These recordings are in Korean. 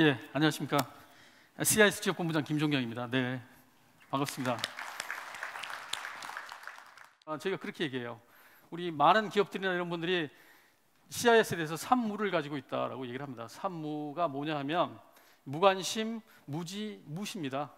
예, 안녕하십니까. CIS 지역본부장 김종경입니다. 네, 반갑습니다. 저희가 그렇게 얘기해요. 우리 많은 기업들이나 이런 분들이 CIS에 대해서 산무를 가지고 있다라고 얘기를 합니다. 산무가 뭐냐 하면 무관심, 무지, 무시입니다.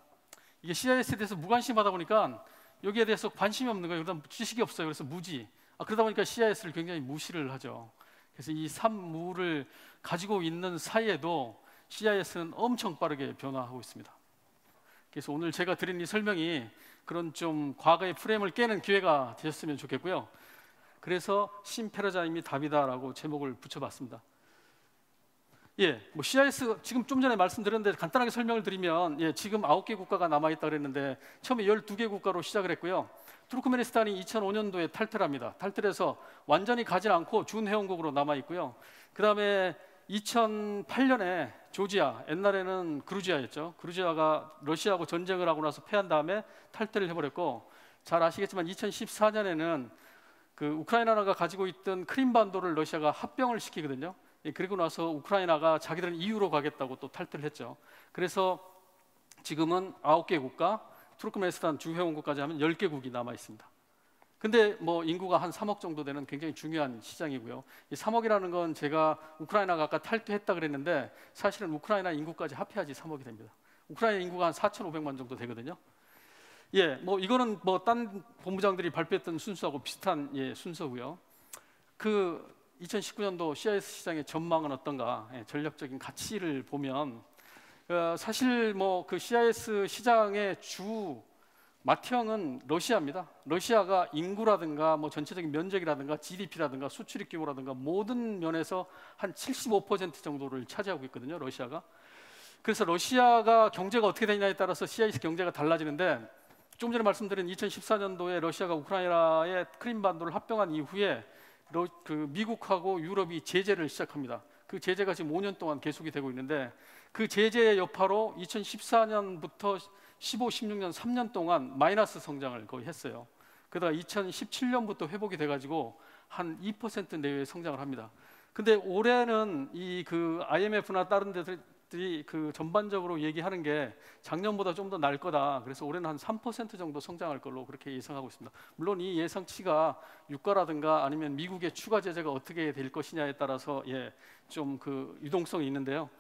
이게 CIS에 대해서 무관심하다 보니까 여기에 대해서 관심이 없는 거예요. 그다음 지식이 없어요. 그래서 무지. 그러다 보니까 CIS를 굉장히 무시를 하죠. 그래서 이 산무를 가지고 있는 사이에도 CIS는 엄청 빠르게 변화하고 있습니다. 그래서 오늘 제가 드린 이 설명이 그런 좀 과거의 프레임을 깨는 기회가 되셨으면 좋겠고요. 그래서 신패러다임이 답이다라고 제목을 붙여봤습니다. CIS 지금 좀 전에 말씀드렸는데 간단하게 설명을 드리면 지금 9개 국가가 남아있다 그랬는데 처음에 12개 국가로 시작을 했고요. 투르크메니스탄이 2005년도에 탈퇴를 합니다. 탈퇴해서 완전히 가지 않고 준회원국으로 남아있고요. 그 다음에 2008년에 조지아, 옛날에는 그루지아였죠. 그루지아가 러시아하고 전쟁을 하고 나서 패한 다음에 탈퇴를 해버렸고, 잘 아시겠지만 2014년에는 그 우크라이나가 가지고 있던 크림반도를 러시아가 합병을 시키거든요. 그리고 나서 우크라이나가 자기들은 EU로 가겠다고 또 탈퇴를 했죠. 그래서 지금은 9개 국가, 투르크메니스탄 주회원국까지 하면 10개국이 남아 있습니다. 근데 뭐 인구가 한 3억 정도 되는 굉장히 중요한 시장이고요. 이 3억이라는 건 제가 우크라이나가 아까 탈퇴했다 그랬는데 사실은 우크라이나 인구까지 합해야지 3억이 됩니다. 우크라이나 인구가 한 4,500만 정도 되거든요. 이거는 딴 본부장들이 발표했던 순서하고 비슷한 순서고요. 그 2019년도 CIS 시장의 전망은 어떤가? 전략적인 가치를 보면 사실 그 CIS 시장의 주 맏형은 러시아입니다. 러시아가 인구라든가 전체적인 면적이라든가 GDP라든가 수출입 규모라든가 모든 면에서 한 75% 정도를 차지하고 있거든요. 러시아가. 그래서 러시아가 경제가 어떻게 되느냐에 따라서 CIS 경제가 달라지는데, 조금 전에 말씀드린 2014년도에 러시아가 우크라이나의 크림반도를 합병한 이후에 미국하고 유럽이 제재를 시작합니다. 그 제재가 지금 5년 동안 계속이 되고 있는데, 그 제재의 여파로 2014년부터 15, 16년 3년 동안 마이너스 성장을 거의 했어요. 그러다가 2017년부터 회복이 돼가지고 한 2% 내외의 성장을 합니다. 근데 올해는 IMF나 다른 데들이 전반적으로 얘기하는 게 작년보다 좀 더 날 거다. 그래서 올해는 한 3% 정도 성장할 걸로 그렇게 예상하고 있습니다. 물론 이 예상치가 유가라든가 아니면 미국의 추가 제재가 어떻게 될 것이냐에 따라서 좀 유동성이 있는데요.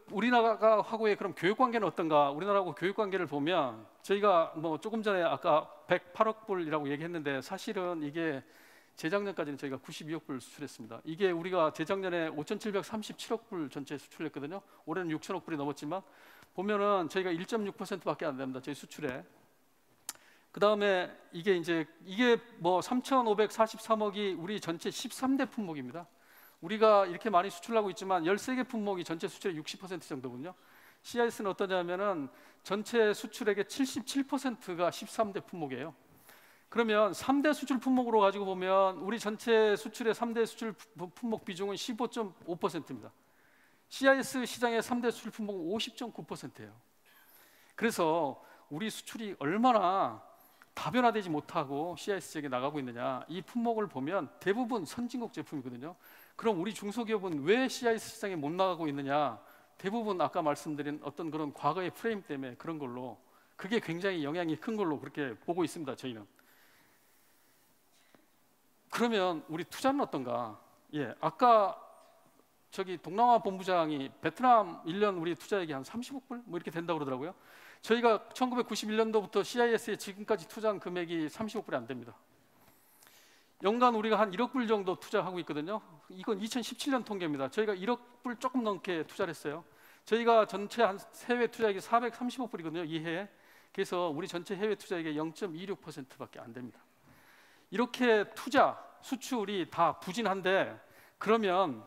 우리나라가 하고의 그럼 교육 관계는 어떤가? 우리나라하고 교육 관계를 보면 저희가 조금 전에 아까 108억 불이라고 얘기했는데, 사실은 이게 재작년까지는 저희가 92억 불 수출했습니다. 이게 우리가 재작년에 5,737억 불 전체 수출했거든요. 올해는 6천억 불이 넘었지만 보면은 저희가 1.6%밖에 안 됩니다. 저희 수출에. 그 다음에 이게 3,543억이 우리 전체 13대 품목입니다. 우리가 이렇게 많이 수출하고 있지만 13개 품목이 전체 수출의 60% 정도군요. CIS는 어떠냐면은 전체 수출액의 77%가 13대 품목이에요. 그러면 3대 수출 품목으로 가지고 보면 우리 전체 수출의 3대 수출 품목 비중은 15.5%입니다. CIS 시장의 3대 수출 품목은 50.9%예요. 그래서 우리 수출이 얼마나 다변화되지 못하고 CIS 지역에 나가고 있느냐, 이 품목을 보면 대부분 선진국 제품이거든요. 그럼 우리 중소기업은 왜 CIS 시장에 못 나가고 있느냐? 대부분 아까 말씀드린 어떤 그런 과거의 프레임 때문에 그런 걸로, 그게 굉장히 영향이 큰 걸로 그렇게 보고 있습니다. 저희는. 그러면 우리 투자는 어떤가? 아까 저기 동남아 본부장이 베트남 1년 우리 투자액이 한 30억 불 이렇게 된다고 그러더라고요. 저희가 1991년도부터 CIS에 지금까지 투자한 금액이 30억 불이 안 됩니다. 연간 우리가 한 1억 불 정도 투자하고 있거든요. 이건 2017년 통계입니다. 저희가 1억 불 조금 넘게 투자를 했어요. 저희가 전체 한 해외 투자액이 430억 불이거든요. 이 해에. 그래서 우리 전체 해외 투자액의 0.26%밖에 안 됩니다. 이렇게 투자, 수출이 다 부진한데, 그러면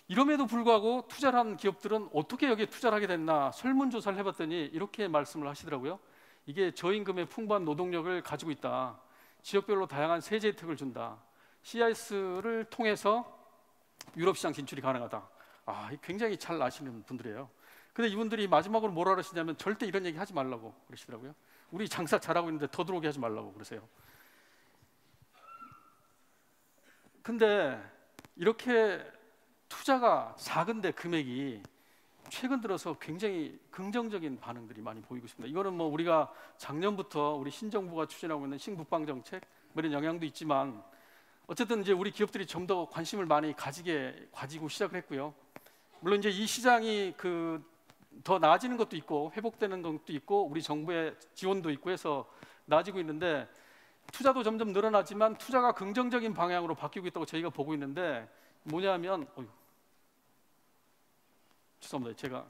이럼에도 불구하고 투자를 한 기업들은 어떻게 여기에 투자를 하게 됐나 설문조사를 해봤더니 이렇게 말씀을 하시더라고요. 이게 저임금의 풍부한 노동력을 가지고 있다. 지역별로 다양한 세제 혜택을 준다. CIS를 통해서 유럽 시장 진출이 가능하다. 굉장히 잘 아시는 분들이에요. 근데 이분들이 마지막으로 뭐라 그러시냐면 절대 이런 얘기 하지 말라고 그러시더라고요. 우리 장사 잘하고 있는데 더 들어오게 하지 말라고 그러세요. 근데 이렇게 투자가 작은데 금액이 최근 들어서 굉장히 긍정적인 반응들이 많이 보이고 있습니다. 이거는 뭐 우리가 작년부터 우리 신정부가 추진하고 있는 신국방 정책 뭐 이런 영향도 있지만 어쨌든 이제 우리 기업들이 좀 더 관심을 많이 가지고 시작을 했고요. 물론 이제 이 시장이 더 나아지는 것도 있고 회복되는 것도 있고 우리 정부의 지원도 있고 해서 나아지고 있는데 투자도 점점 늘어나지만 투자가 긍정적인 방향으로 바뀌고 있다고 저희가 보고 있는데 뭐냐면 죄송합니다. 제가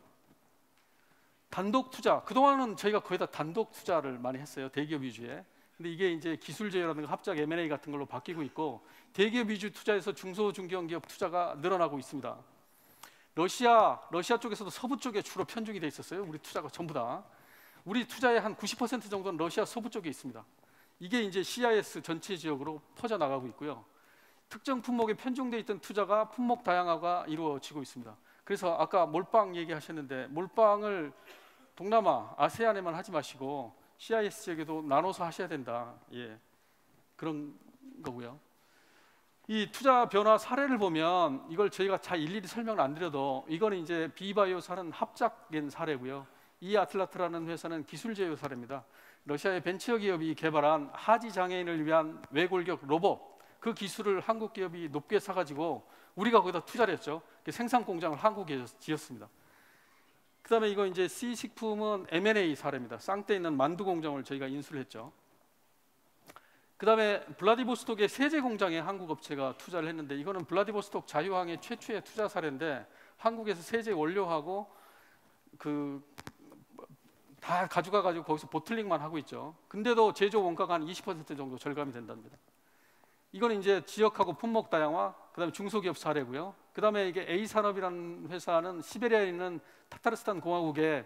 단독 투자 그동안은 저희가 거의 다 단독 투자를 많이 했어요. 대기업 위주에. 근데 이게 이제 기술 제휴라든가 합작 M&A 같은 걸로 바뀌고 있고 대기업 위주 투자에서 중소 중견기업 투자가 늘어나고 있습니다. 러시아 쪽에서도 서부 쪽에 주로 편중이 돼 있었어요. 우리 투자가 전부 다. 우리 투자의 한 90% 정도는 러시아 서부 쪽에 있습니다. 이게 이제 CIS 전체 지역으로 퍼져 나가고 있고요. 특정 품목에 편중돼 있던 투자가 품목 다양화가 이루어지고 있습니다. 그래서 아까 몰빵 얘기하셨는데 몰빵을 동남아, 아세안에만 하지 마시고 CIS 지역에도 나눠서 하셔야 된다. 예, 그런 거고요. 이 투자 변화 사례를 보면 이걸 저희가 잘 일일이 설명을 안 드려도 이거는 이제 비바이오사는 합작된 사례고요. 이 아틀라트라는 회사는 기술 제휴 사례입니다. 러시아의 벤처 기업이 개발한 하지 장애인을 위한 외골격 로봇 그 기술을 한국 기업이 높게 사가지고 우리가 거기다 투자를 했죠. 생산 공장을 한국에 지었습니다. 그다음에 이거 이제 C식품은 M&A 사례입니다. 쌍떼 있는 만두 공장을 저희가 인수를 했죠. 그다음에 블라디보스톡의 세제 공장에 한국 업체가 투자를 했는데 이거는 블라디보스톡 자유항의 최초의 투자 사례인데 한국에서 세제 원료하고 다 가져가 가지고 거기서 보틀링만 하고 있죠. 근데도 제조 원가가 한 20% 정도 절감이 된답니다. 이건 이제 지역하고 품목 다양화, 그다음에 중소기업 사례고요. 그다음에 이게 A산업이라는 회사는 시베리아에 있는 타타르스탄 공화국의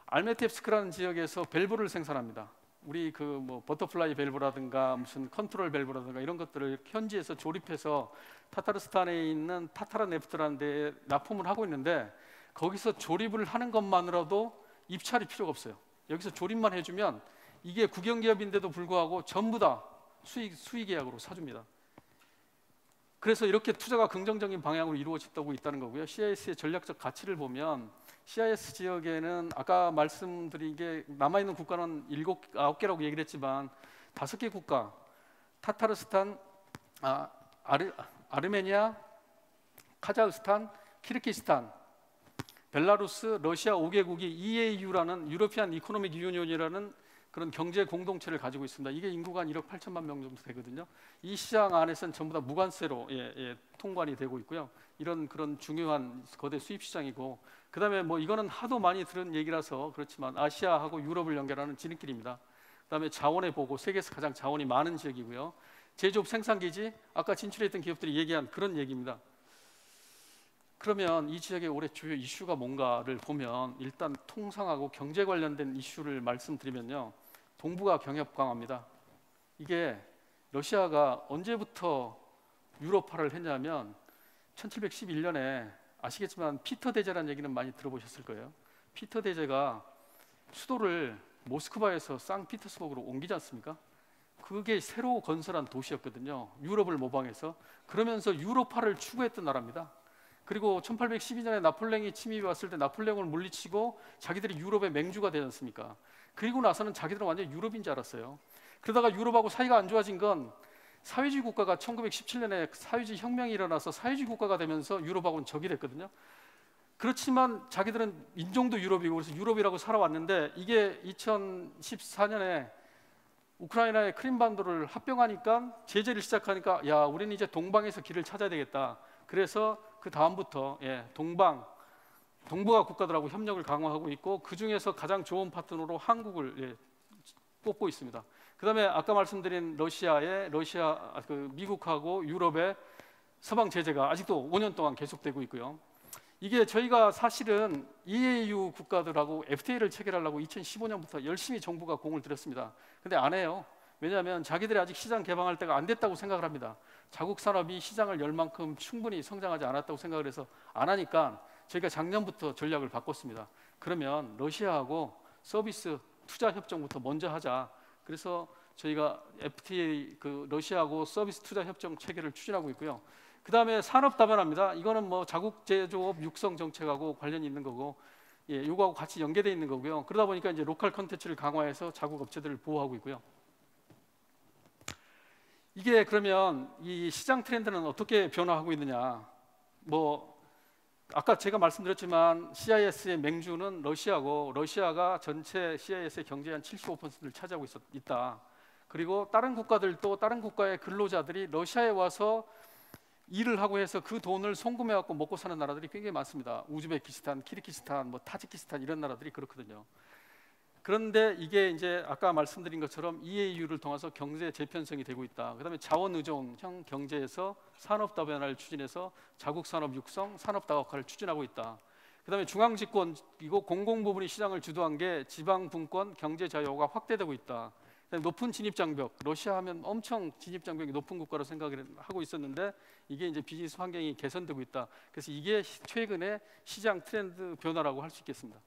알메티옙스크라는 지역에서 밸브를 생산합니다. 우리 뭐 버터플라이 밸브라든가 무슨 컨트롤 밸브라든가 이런 것들을 현지에서 조립해서 타타르스탄에 있는 타타라 네프트라는 데에 납품을 하고 있는데 거기서 조립을 하는 것만으로도 입찰이 필요가 없어요. 여기서 조립만 해주면 이게 국영기업인데도 불구하고 전부 다 수의 계약으로 사줍니다. 그래서 이렇게 투자가 긍정적인 방향으로 이루어지고 있다는 거고요. CIS의 전략적 가치를 보면 CIS 지역에는 아까 말씀드린 게 남아있는 국가는 9개라고 얘기를 했지만 5개 국가 타타르스탄, 아르메니아, 카자흐스탄, 키르기스탄, 벨라루스, 러시아 5개국이 EAU라는 유러피안 이코노믹 유니온이라는 그런 경제 공동체를 가지고 있습니다. 이게 인구가 한 1억 8천만 명 정도 되거든요. 이 시장 안에서는 전부 다 무관세로 통관이 되고 있고요. 그런 중요한 거대 수입 시장이고, 그다음에 뭐 이거는 하도 많이 들은 얘기라서 그렇지만 아시아하고 유럽을 연결하는 지름길입니다. 그다음에 자원의 보고 세계에서 가장 자원이 많은 지역이고요. 제조업 생산기지 아까 진출했던 기업들이 얘기한 그런 얘기입니다. 그러면 이 지역의 올해 주요 이슈가 뭔가를 보면 일단 통상하고 경제 관련된 이슈를 말씀드리면요. 동북아 경협 강화입니다. 이게 러시아가 언제부터 유럽화를 했냐면 1711년에 아시겠지만 피터 대제라는 얘기는 많이 들어보셨을 거예요. 피터 대제가 수도를 모스크바에서 상피터스버그로 옮기지 않습니까? 그게 새로 건설한 도시였거든요. 유럽을 모방해서. 그러면서 유럽화를 추구했던 나라입니다. 그리고 1812년에 나폴레옹이 침입이 왔을 때 나폴레옹을 물리치고 자기들이 유럽의 맹주가 되지 않습니까? 그리고 나서는 자기들은 완전 유럽인 줄 알았어요. 그러다가 유럽하고 사이가 안 좋아진 건 사회주의 국가가 1917년에 사회주의 혁명이 일어나서 사회주의 국가가 되면서 유럽하고는 적이 됐거든요. 그렇지만 자기들은 인종도 유럽이고 그래서 유럽이라고 살아왔는데 이게 2014년에 우크라이나의 크림반도를 합병하니까 제재를 시작하니까 야 우리는 이제 동방에서 길을 찾아야 되겠다. 그래서 그 다음부터 동북아 국가들하고 협력을 강화하고 있고 그 중에서 가장 좋은 파트너로 한국을 꼽고 있습니다. 그다음에 아까 말씀드린 미국하고 유럽의 서방 제재가 아직도 5년 동안 계속되고 있고요. 이게 저희가 사실은 EAU 국가들하고 FTA를 체결하려고 2015년부터 열심히 정부가 공을 들였습니다. 근데 안 해요. 왜냐하면 자기들이 아직 시장 개방할 때가 안 됐다고 생각을 합니다. 자국 산업이 시장을 열 만큼 충분히 성장하지 않았다고 생각을 해서 안 하니까 저희가 작년부터 전략을 바꿨습니다. 그러면 러시아하고 서비스 투자 협정부터 먼저 하자. 그래서 저희가 FTA 러시아하고 서비스 투자 협정 체결을 추진하고 있고요. 그다음에 산업 다변화입니다. 이거는 뭐 자국 제조업 육성 정책하고 관련이 있는 거고, 예, 이거하고 같이 연계되어 있는 거고요. 그러다 보니까 이제 로컬 컨텐츠를 강화해서 자국 업체들을 보호하고 있고요. 이게 그러면 이 시장 트렌드는 어떻게 변화하고 있느냐? 뭐 아까 제가 말씀드렸지만 CIS의 맹주는 러시아고, 러시아가 전체 CIS의 경제의 한 75%를 차지하고 있다. 그리고 다른 국가들도 다른 국가의 근로자들이 러시아에 와서 일을 하고 해서 그 돈을 송금해 갖고 먹고 사는 나라들이 굉장히 많습니다. 우즈베키스탄, 키르기스탄, 뭐 타지키스탄 이런 나라들이 그렇거든요. 그런데 이게 이제 아까 말씀드린 것처럼 EAU를 통해서 경제 재편성이 되고 있다. 그다음에 자원 의존형 경제에서 산업 다변화를 추진해서 자국 산업 육성, 산업 다각화를 추진하고 있다. 그다음에 중앙 집권이고 공공 부분이 시장을 주도한 게 지방 분권 경제 자유가 확대되고 있다. 높은 진입 장벽, 러시아 하면 엄청 진입 장벽이 높은 국가로 생각을 하고 있었는데 이게 이제 비즈니스 환경이 개선되고 있다. 그래서 이게 최근의 시장 트렌드 변화라고 할 수 있겠습니다.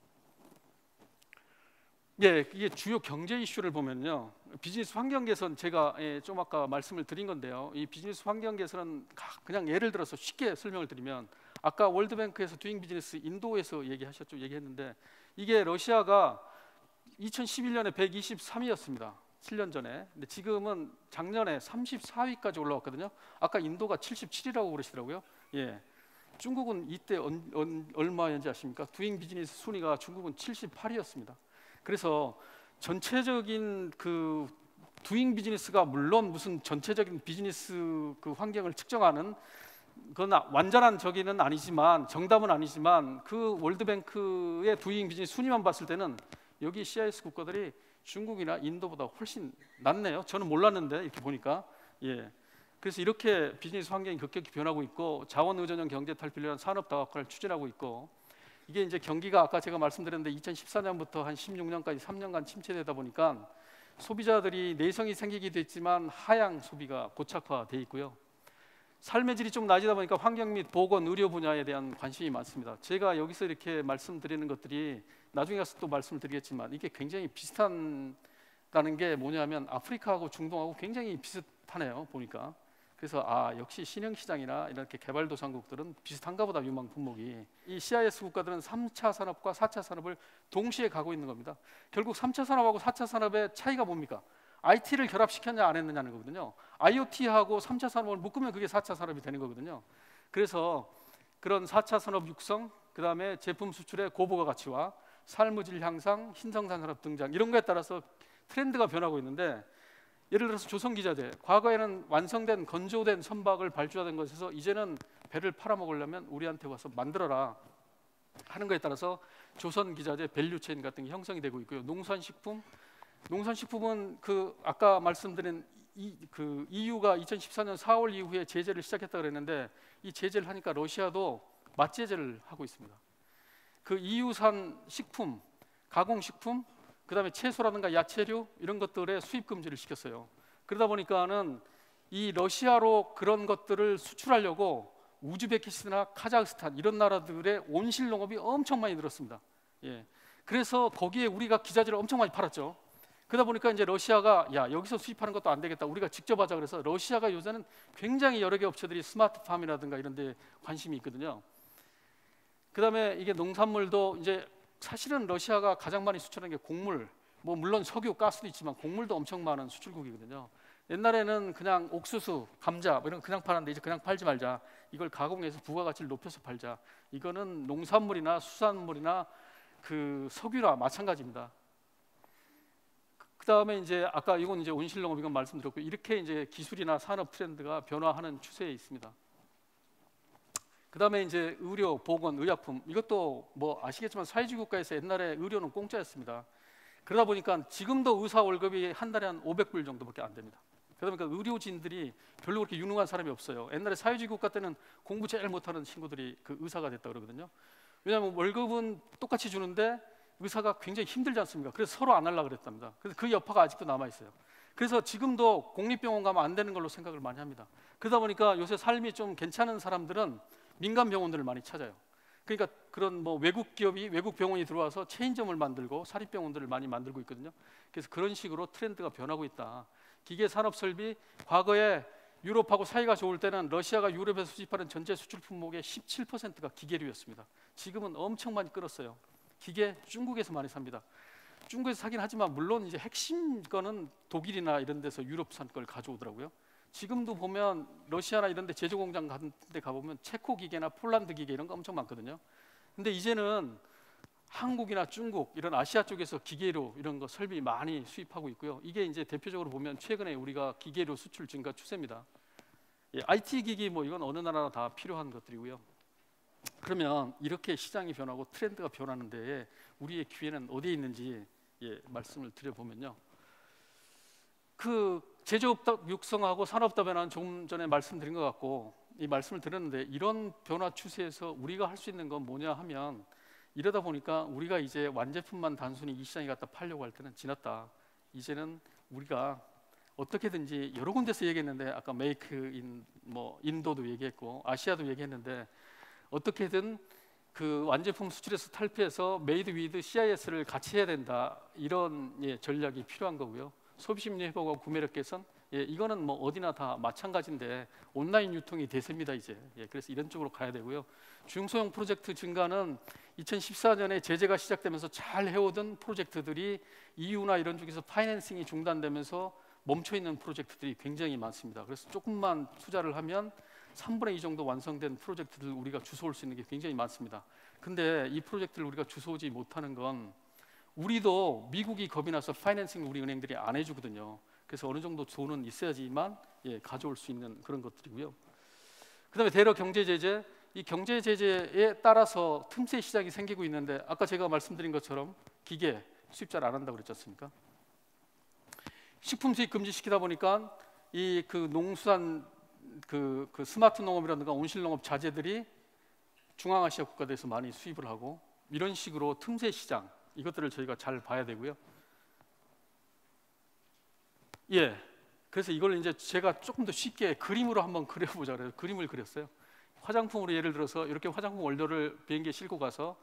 예, 이게 주요 경제 이슈를 보면요, 비즈니스 환경 개선 제가 좀 아까 말씀을 드린 건데요. 이 비즈니스 환경 개선은 그냥 예를 들어서 쉽게 설명을 드리면 아까 월드뱅크에서 두잉 비즈니스 인도에서 얘기했는데 이게 러시아가 2011년에 123위였습니다. 7년 전에. 근데 지금은 작년에 34위까지 올라왔거든요. 아까 인도가 77위라고 그러시더라고요. 예. 중국은 이때 얼마였는지 아십니까? 두잉 비즈니스 순위가 중국은 78위였습니다. 그래서 전체적인 그 두잉 비즈니스가 물론 무슨 전체적인 비즈니스 그 환경을 측정하는 그건 완전한 저기는 아니지만 정답은 아니지만 그 월드뱅크의 두잉 비즈니스 순위만 봤을 때는 여기 CIS 국가들이 중국이나 인도보다 훨씬 낫네요. 저는 몰랐는데 이렇게 보니까 예. 그래서 이렇게 비즈니스 환경이 급격히 변하고 있고 자원 의존형 경제 탈피를 위한 산업 다각화를 추진하고 있고 이게 이제 경기가 아까 제가 말씀드렸는데 2014년부터 한 16년까지 3년간 침체되다 보니까 소비자들이 내성이 생기기도 했지만 하향 소비가 고착화돼 있고요. 삶의 질이 좀 낮아지다 보니까 환경 및 보건, 의료 분야에 대한 관심이 많습니다. 제가 여기서 이렇게 말씀드리는 것들이 나중에 가서 또 말씀을 드리겠지만 이게 굉장히 비슷하다는 게 뭐냐면 아프리카하고 중동하고 굉장히 비슷하네요. 보니까. 그래서 역시 신흥시장이나 이렇게 개발도상국들은 비슷한가 보다 유망 품목이. 이 CIS 국가들은 3차 산업과 4차 산업을 동시에 가고 있는 겁니다. 결국 3차 산업하고 4차 산업의 차이가 뭡니까? IT를 결합시켰냐 안 했느냐는 거거든요. IoT하고 3차 산업을 묶으면 그게 4차 산업이 되는 거거든요. 그래서 그런 4차 산업 육성, 그 다음에 제품 수출의 고부가 가치와 삶의 질 향상, 신성장 산업 등장 이런 거에 따라서 트렌드가 변하고 있는데 예를 들어서 조선기자재, 과거에는 완성된 건조된 선박을 발주하던 것에서 이제는 배를 팔아먹으려면 우리한테 와서 만들어라 하는 거에 따라서 조선기자재 밸류체인 같은 게 형성이 되고 있고요. 농산식품은 그 아까 말씀드린 그 EU가 2014년 4월 이후에 제재를 시작했다 그랬는데 이 제재를 하니까 러시아도 맞제재를 하고 있습니다. 그 EU산 식품, 가공식품, 그다음에 채소라든가 야채류 이런 것들의 수입 금지를 시켰어요. 그러다 보니까는 이 러시아로 그런 것들을 수출하려고 우즈베키스탄이나 카자흐스탄 이런 나라들의 온실 농업이 엄청 많이 늘었습니다. 예. 그래서 거기에 우리가 기자재를 엄청 많이 팔았죠. 그러다 보니까 이제 러시아가 여기서 수입하는 것도 안 되겠다. 우리가 직접 하자 그래서 러시아가 요새는 굉장히 여러 개 업체들이 스마트팜이라든가 이런 데 관심이 있거든요. 그다음에 이게 농산물도 이제 사실은 러시아가 가장 많이 수출하는 게 곡물, 뭐 물론 석유, 가스도 있지만 곡물도 엄청 많은 수출국이거든요. 옛날에는 그냥 옥수수, 감자 뭐 이런 거 그냥 팔았는데 이제 그냥 팔지 말자. 이걸 가공해서 부가가치를 높여서 팔자. 이거는 농산물이나 수산물이나 그 석유나 마찬가지입니다. 그다음에 이제 아까 이건 이제 온실농업 이건 말씀드렸고 이렇게 이제 기술이나 산업 트렌드가 변화하는 추세에 있습니다. 그다음에 이제 의료, 보건, 의약품 이것도 뭐 아시겠지만 사회주의 국가에서 옛날에 의료는 공짜였습니다. 그러다 보니까 지금도 의사 월급이 한 달에 한 500불 정도밖에 안 됩니다. 그러다 보니까 의료진들이 별로 그렇게 유능한 사람이 없어요. 옛날에 사회주의 국가 때는 공부 제일 못하는 친구들이 그 의사가 됐다 그러거든요. 왜냐하면 월급은 똑같이 주는데 의사가 굉장히 힘들지 않습니까? 그래서 서로 안 하려고 그랬답니다. 그래서 그 여파가 아직도 남아 있어요. 그래서 지금도 공립병원 가면 안 되는 걸로 생각을 많이 합니다. 그러다 보니까 요새 삶이 좀 괜찮은 사람들은 민간 병원들을 많이 찾아요. 그러니까 그런 뭐 외국 기업이 외국 병원이 들어와서 체인점을 만들고 사립병원들을 많이 만들고 있거든요. 그래서 그런 식으로 트렌드가 변하고 있다. 기계 산업 설비 과거에 유럽하고 사이가 좋을 때는 러시아가 유럽에서 수입하는 전체 수출 품목의 17%가 기계류였습니다. 지금은 엄청 많이 끌었어요. 기계 중국에서 많이 삽니다. 중국에서 사긴 하지만 물론 이제 핵심 거는 독일이나 이런 데서 유럽산 걸 가져오더라고요. 지금도 보면 러시아나 이런 데 제조 공장 같은 데 가보면 체코 기계나 폴란드 기계 이런 거 엄청 많거든요. 근데 이제는 한국이나 중국 이런 아시아 쪽에서 기계로 이런 거 설비 많이 수입하고 있고요. 이게 이제 대표적으로 보면 최근에 우리가 기계로 수출 증가 추세입니다. 예, IT 기기 뭐 이건 어느 나라나 다 필요한 것들이고요. 그러면 이렇게 시장이 변하고 트렌드가 변하는 데에 우리의 기회는 어디에 있는지 말씀을 드려보면요. 그 제조업 육성하고 산업화 변화는 조금 전에 말씀드린 것 같고 이 말씀을 드렸는데 이런 변화 추세에서 우리가 할 수 있는 건 뭐냐 하면 이러다 보니까 우리가 이제 완제품만 단순히 이 시장에 갖다 팔려고 할 때는 지났다. 이제는 우리가 어떻게든지 여러 군데서 얘기했는데 아까 메이크 인 뭐 인도도 얘기했고 아시아도 얘기했는데 어떻게든 그 완제품 수출에서 탈피해서 메이드 위드 CIS를 같이 해야 된다. 이런 전략이 필요한 거고요. 소비 심리 회복과 구매력 개선 이거는 뭐 어디나 다 마찬가지인데 온라인 유통이 대세입니다 이제. 그래서 이런 쪽으로 가야 되고요. 중소형 프로젝트 증가는 2014년에 제재가 시작되면서 잘 해오던 프로젝트들이 EU나 이런 쪽에서 파이낸싱이 중단되면서 멈춰 있는 프로젝트들이 굉장히 많습니다. 그래서 조금만 투자를 하면 3분의 2 정도 완성된 프로젝트들 우리가 주워올 수 있는 게 굉장히 많습니다. 근데 이 프로젝트를 우리가 주워오지 못하는 건 우리도 미국이 겁이 나서 파이낸싱 우리 은행들이 안 해주거든요. 그래서 어느 정도 돈은 있어야지만 가져올 수 있는 그런 것들이고요. 그다음에 대러 경제 제재, 이 경제 제재에 따라서 틈새 시장이 생기고 있는데 아까 제가 말씀드린 것처럼 기계 수입 잘 안 한다고 그랬지 않습니까? 식품 수입 금지시키다 보니까 이 그 농수산 그 스마트 농업이라든가 온실 농업 자재들이 중앙아시아 국가들에서 많이 수입을 하고 이런 식으로 틈새 시장 이것들을 저희가 잘 봐야 되고요. 그래서 이걸 이제 제가 조금 더 쉽게 그림으로 한번 그려보자 그래서 그림을 그렸어요. 화장품으로 예를 들어서 이렇게 화장품 원료를 비행기에 싣고 가서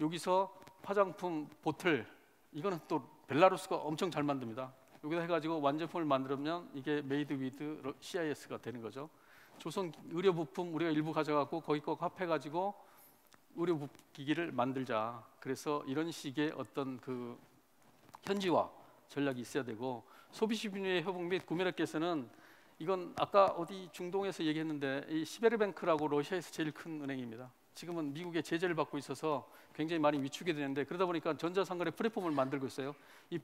여기서 화장품 보틀 이거는 또 벨라루스가 엄청 잘 만듭니다. 여기다 해가지고 완제품을 만들면 이게 메이드 위드 CIS가 되는 거죠. 조선 의료 부품 우리가 일부 가져가고 거기 거 합해가지고 의료 기기를 만들자. 그래서 이런 식의 어떤 그 현지화 전략이 있어야 되고 소비 심리의 회복 및 구매력 개선은 이건 아까 어디 중동에서 얘기했는데 이 시베르뱅크라고 러시아에서 제일 큰 은행입니다. 지금은 미국의 제재를 받고 있어서 굉장히 많이 위축이 되는데 그러다 보니까 전자상거래 플랫폼을 만들고 있어요. 이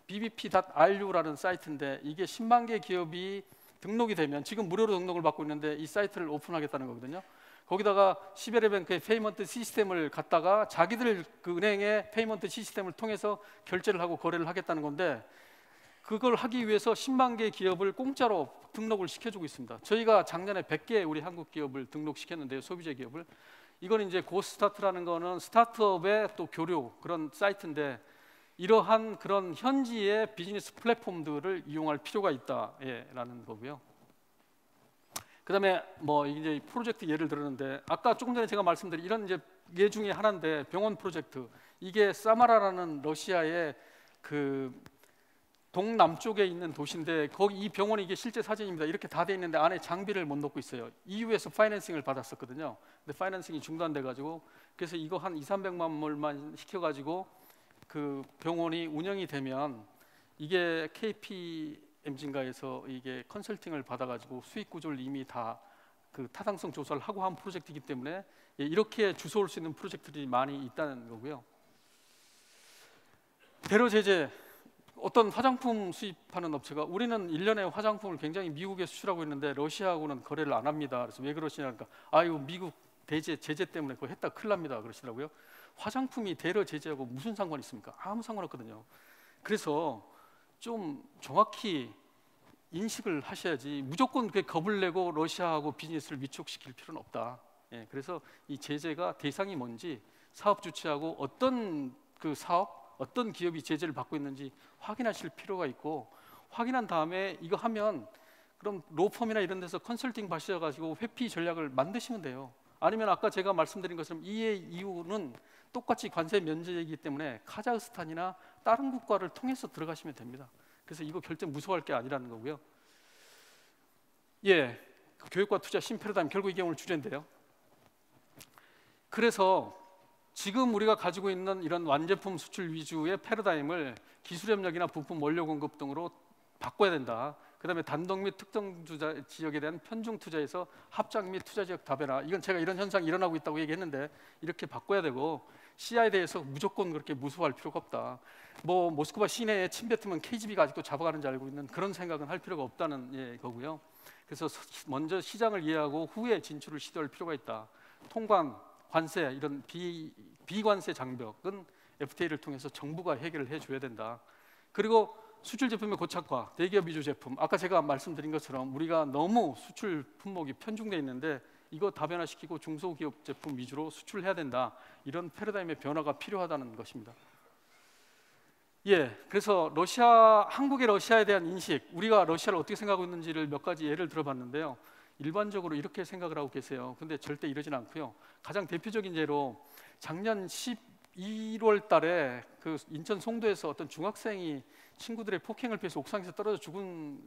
bbp.ru라는 사이트인데 이게 10만 개 기업이 등록이 되면 지금 무료로 등록을 받고 있는데 이 사이트를 오픈하겠다는 거거든요. 거기다가 시베르뱅크의 페이먼트 시스템을 갖다가 자기들 그 은행의 페이먼트 시스템을 통해서 결제를 하고 거래를 하겠다는 건데 그걸 하기 위해서 10만 개 기업을 공짜로 등록을 시켜주고 있습니다. 저희가 작년에 100개 우리 한국 기업을 등록시켰는데요. 소비재 기업을. 이건 이제 고스타트라는 거는 스타트업의 또 교류 그런 사이트인데 이러한 그런 현지의 비즈니스 플랫폼들을 이용할 필요가 있다라는 거고요. 그다음에 뭐 이제 프로젝트 예를 들었는데 아까 조금 전에 제가 말씀드린 이런 이제 예 중에 하나인데 병원 프로젝트 이게 사마라라는 러시아의 그 동남쪽에 있는 도시인데 거기 이 병원이 이게 실제 사진입니다. 이렇게 다 돼 있는데 안에 장비를 못 넣고 있어요. EU에서 파이낸싱을 받았었거든요. 근데 파이낸싱이 중단돼 가지고 그래서 이거 한 200~300만 불만 시켜 가지고 그 병원이 운영이 되면 이게 KPMG인가에서 이게 컨설팅을 받아가지고 수익 구조를 이미 다 그 타당성 조사를 하고 한 프로젝트이기 때문에 이렇게 주워올 수 있는 프로젝트들이 많이 있다는 거고요. 대러 제재 어떤 화장품 수입하는 업체가 우리는 1년에 화장품을 굉장히 미국에 수출하고 있는데 러시아하고는 거래를 안 합니다. 그래서 왜 그러시냐니까 아유 미국 제재 때문에 그거 했다 큰일 납니다 그러시더라고요. 화장품이 대러 제재하고 무슨 상관이 있습니까? 아무 상관없거든요. 그래서 좀 정확히 인식을 하셔야지 무조건 그렇게 겁을 내고 러시아하고 비즈니스를 위축시킬 필요는 없다. 그래서 이 제재가 대상이 뭔지 사업 주체하고 어떤 그 사업, 어떤 기업이 제재를 받고 있는지 확인하실 필요가 있고 확인한 다음에 이거 하면 그럼 로펌이나 이런 데서 컨설팅 받으셔가지고 회피 전략을 만드시면 돼요. 아니면 아까 제가 말씀드린 것처럼 이의 이유는 똑같이 관세 면제이기 때문에 카자흐스탄이나 다른 국가를 통해서 들어가시면 됩니다. 그래서 이거 결제 무서워할 게 아니라는 거고요. 예, 그 교육과 투자 신패러다임, 결국 이게 오늘 주제인데요. 그래서 지금 우리가 가지고 있는 이런 완제품 수출 위주의 패러다임을 기술협력이나 부품 원료 공급 등으로 바꿔야 된다. 그다음에 단독 및 특정 투자 지역에 대한 편중 투자에서 합작 및 투자 지역 다변화. 이건 제가 이런 현상이 일어나고 있다고 얘기했는데 이렇게 바꿔야 되고, 시야에 대해서 무조건 그렇게 무수할 필요가 없다. 뭐 모스크바 시내에 침 뱉으면 KGB가 아직도 잡아가는지 알고 있는 그런 생각은 할 필요가 없다는 거고요. 그래서 먼저 시장을 이해하고 후에 진출을 시도할 필요가 있다. 통관, 관세 이런 비관세 장벽은 FTA를 통해서 정부가 해결을 해줘야 된다. 그리고 수출 제품의 고착화, 대기업 위주 제품. 아까 제가 말씀드린 것처럼 우리가 너무 수출 품목이 편중돼 있는데 이거 다변화시키고 중소기업 제품 위주로 수출해야 된다. 이런 패러다임의 변화가 필요하다는 것입니다. 예, 그래서 한국의 러시아에 대한 인식, 우리가 러시아를 어떻게 생각하고 있는지를 몇 가지 예를 들어봤는데요. 일반적으로 이렇게 생각을 하고 계세요. 근데 절대 이러진 않고요. 가장 대표적인 예로 작년 11월 달에 그 인천 송도에서 어떤 중학생이 친구들의 폭행을 피해서 옥상에서 떨어져 죽은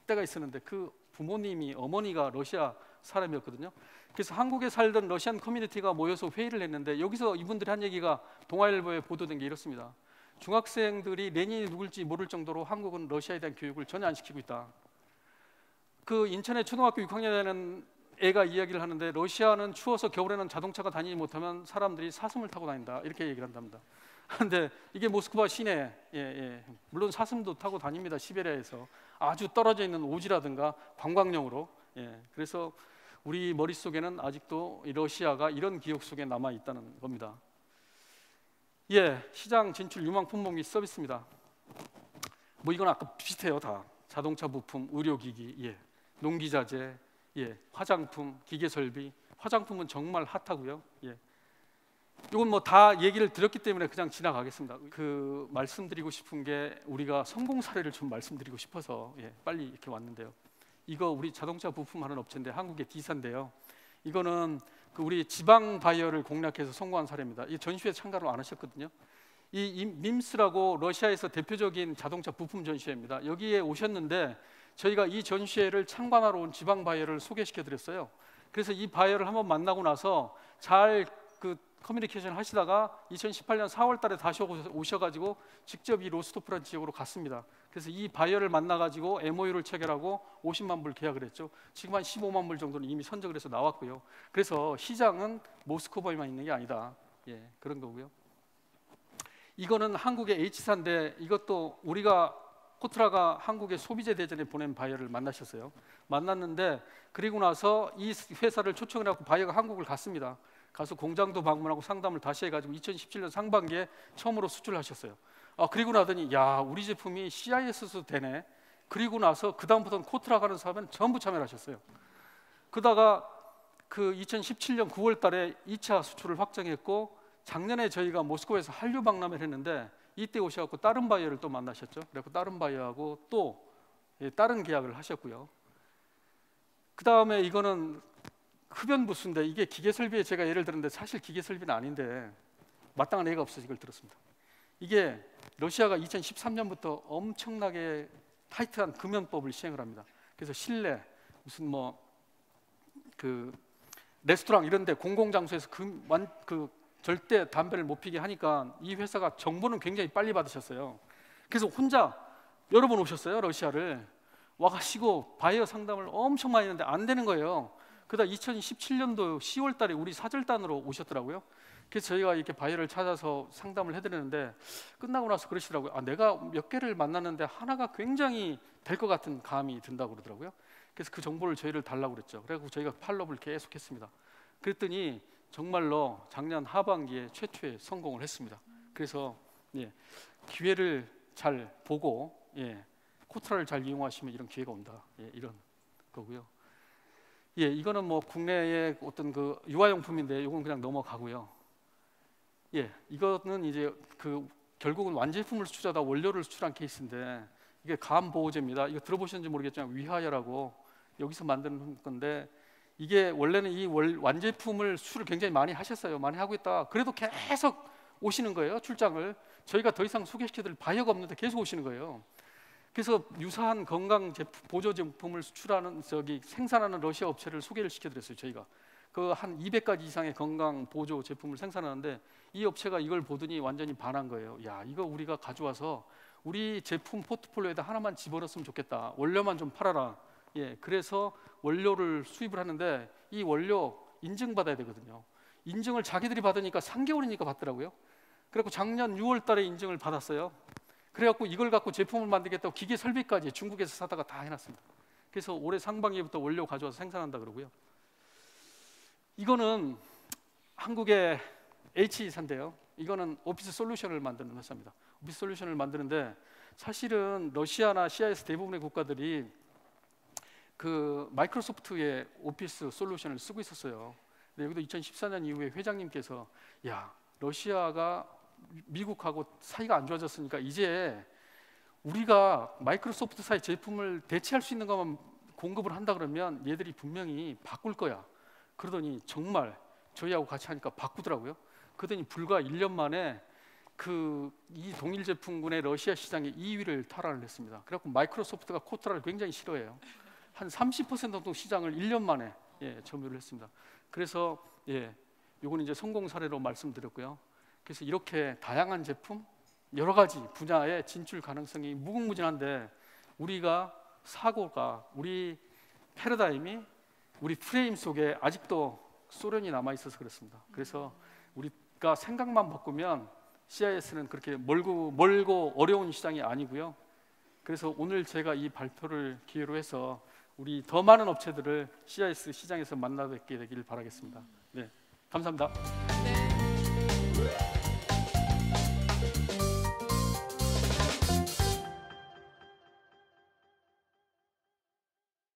때가 있었는데 그 부모님이, 어머니가 러시아 사람이었거든요. 그래서 한국에 살던 러시안 커뮤니티가 모여서 회의를 했는데 여기서 이분들이 한 얘기가 동아일보에 보도된 게 이렇습니다. 중학생들이 레닌이 누굴지 모를 정도로 한국은 러시아에 대한 교육을 전혀 안 시키고 있다. 그 인천의 초등학교 6학년 되는 애가 이야기를 하는데 러시아는 추워서 겨울에는 자동차가 다니지 못하면 사람들이 사슴을 타고 다닌다. 이렇게 얘기를 한답니다. 그런데 이게 모스크바 시내, 물론 사슴도 타고 다닙니다. 시베리아에서 아주 떨어져 있는 오지라든가 관광용으로. 그래서 우리 머릿속에는 아직도 러시아가 이런 기억 속에 남아 있다는 겁니다. 시장 진출 유망 품목 및 서비스입니다. 뭐 이건 아까 비슷해요. 다 자동차 부품, 의료기기, 농기자재, 화장품, 기계설비. 화장품은 정말 핫하고요. 이건 뭐 다 얘기를 드렸기 때문에 그냥 지나가겠습니다. 그 말씀드리고 싶은 게 우리가 성공 사례를 좀 말씀드리고 싶어서 빨리 이렇게 왔는데요. 이거 우리 자동차 부품하는 업체인데 한국의 D사인데요. 이거는 그 우리 지방 바이어를 공략해서 성공한 사례입니다. 이 전시회 참가를 안 하셨거든요. 이 밈스라고 러시아에서 대표적인 자동차 부품 전시회입니다. 여기에 오셨는데 저희가 이 전시회를 참관하러 온 지방 바이어를 소개시켜 드렸어요. 그래서 이 바이어를 한번 만나고 나서 잘 그 커뮤니케이션 하시다가 2018년 4월 달에 다시 오셔가지고 직접 이 로스토프란 지역으로 갔습니다. 그래서 이 바이어를 만나가지고 MOU를 체결하고 50만 불 계약을 했죠. 지금 한 15만 불 정도는 이미 선적을 해서 나왔고요. 그래서 시장은 모스크바에만 있는 게 아니다. 그런 거고요. 이거는 한국의 H사인데 이것도 우리가 코트라가 한국의 소비재 대전에 보낸 바이어를 만나셨어요. 만났는데 그리고 나서 이 회사를 초청을 하고 바이어가 한국을 갔습니다. 가서 공장도 방문하고 상담을 다시 해가지고 2017년 상반기에 처음으로 수출하셨어요. 그리고 나더니 야, 우리 제품이 CIS도 되네. 그리고 나서 그 다음부터는 코트라 가는 사업에는 전부 참여를 하셨어요. 그러다가 그 2017년 9월 달에 2차 수출을 확정했고 작년에 저희가 모스크바에서 한류 박람회를 했는데 이때 오셔갖고 다른 바이어를 또 만나셨죠. 그래서 다른 바이어하고 또 다른 계약을 하셨고요. 그 다음에 이거는 흡연 부스인데 이게 기계 설비에 제가 예를 들었는데 사실 기계 설비는 아닌데 마땅한 예가 없어서 이걸 들었습니다. 이게 러시아가 2013년부터 엄청나게 타이트한 금연법을 시행을 합니다. 그래서 실내 무슨 뭐 그 레스토랑 이런데 공공장소에서 그 절대 담배를 못 피게 하니까 이 회사가 정보는 굉장히 빨리 받으셨어요. 그래서 혼자 여러 번 오셨어요. 러시아를 와가지고 바이어 상담을 엄청 많이 했는데 안 되는 거예요. 그러다 2017년도 10월 달에 우리 사절단으로 오셨더라고요. 그래서 저희가 이렇게 바이어를 찾아서 상담을 해드리는데 끝나고 나서 그러시더라고요. 내가 몇 개를 만났는데 하나가 굉장히 될 것 같은 감이 든다고 그러더라고요. 그래서 그 정보를 저희를 달라고 그랬죠. 그래서 저희가 팔로우를 계속했습니다. 그랬더니 정말로 작년 하반기에 최초의 성공을 했습니다. 그래서 기회를 잘 보고 코트라를 잘 이용하시면 이런 기회가 온다. 이런 거고요. 이거는 뭐 국내의 어떤 그 유아용품인데 이건 그냥 넘어가고요. 이거는 이제 그 결국은 완제품을 수출하다 원료를 수출한 케이스인데 이게 감보호제입니다. 이거 들어보셨는지 모르겠지만 위하여라고 여기서 만드는 건데 이게 원래는 이 완제품을 수출을 굉장히 많이 하셨어요. 많이 하고 있다. 그래도 계속 오시는 거예요. 출장을. 저희가 더 이상 소개시켜드릴 바이어가 없는데 계속 오시는 거예요. 그래서 유사한 건강 제품, 보조 제품을 수출하는 생산하는 러시아 업체를 소개를 시켜드렸어요. 저희가 그 한 200가지 이상의 건강 보조 제품을 생산하는데 이 업체가 이걸 보더니 완전히 반한 거예요. 야, 이거 우리가 가져와서 우리 제품 포트폴리오에다 하나만 집어넣었으면 좋겠다. 원료만 좀 팔아라. 예, 그래서 원료를 수입을 하는데 이 원료 인증받아야 되거든요. 인증을 자기들이 받으니까 3개월이니까 받더라고요. 그래갖고 작년 6월 달에 인증을 받았어요. 그래갖고 이걸 갖고 제품을 만들겠다고 기계 설비까지 중국에서 사다가 다 해놨습니다. 그래서 올해 상반기부터 원료 가져와서 생산한다 그러고요. 이거는 한국의 H사인데요. 이거는 오피스 솔루션을 만드는 회사입니다. 오피스 솔루션을 만드는데 사실은 러시아나 CIS 대부분의 국가들이 그 마이크로소프트의 오피스 솔루션을 쓰고 있었어요. 근데 여기도 2014년 이후에 회장님께서 야, 러시아가 미국하고 사이가 안 좋아졌으니까 이제 우리가 마이크로소프트사의 제품을 대체할 수 있는 것만 공급을 한다 그러면 얘들이 분명히 바꿀 거야. 그러더니 정말 저희하고 같이 하니까 바꾸더라고요. 그러더니 불과 1년 만에 이 동일 제품군의 러시아 시장에 2위를 탈환을 했습니다. 그래갖고 마이크로소프트가 코트라를 굉장히 싫어해요. 한 30% 정도 시장을 1년 만에 점유를 했습니다. 그래서 요거는 이제 성공 사례로 말씀드렸고요. 그래서 이렇게 다양한 제품, 여러 가지 분야의 진출 가능성이 무궁무진한데 우리가 사고가, 우리 패러다임이, 우리 프레임 속에 아직도 소련이 남아 있어서 그렇습니다. 그래서 우리가 생각만 바꾸면 CIS는 그렇게 멀고 어려운 시장이 아니고요. 그래서 오늘 제가 이 발표를 기회로 해서 우리 더 많은 업체들을 CIS 시장에서 만나 뵙게 되기를 바라겠습니다. 네, 감사합니다. 네.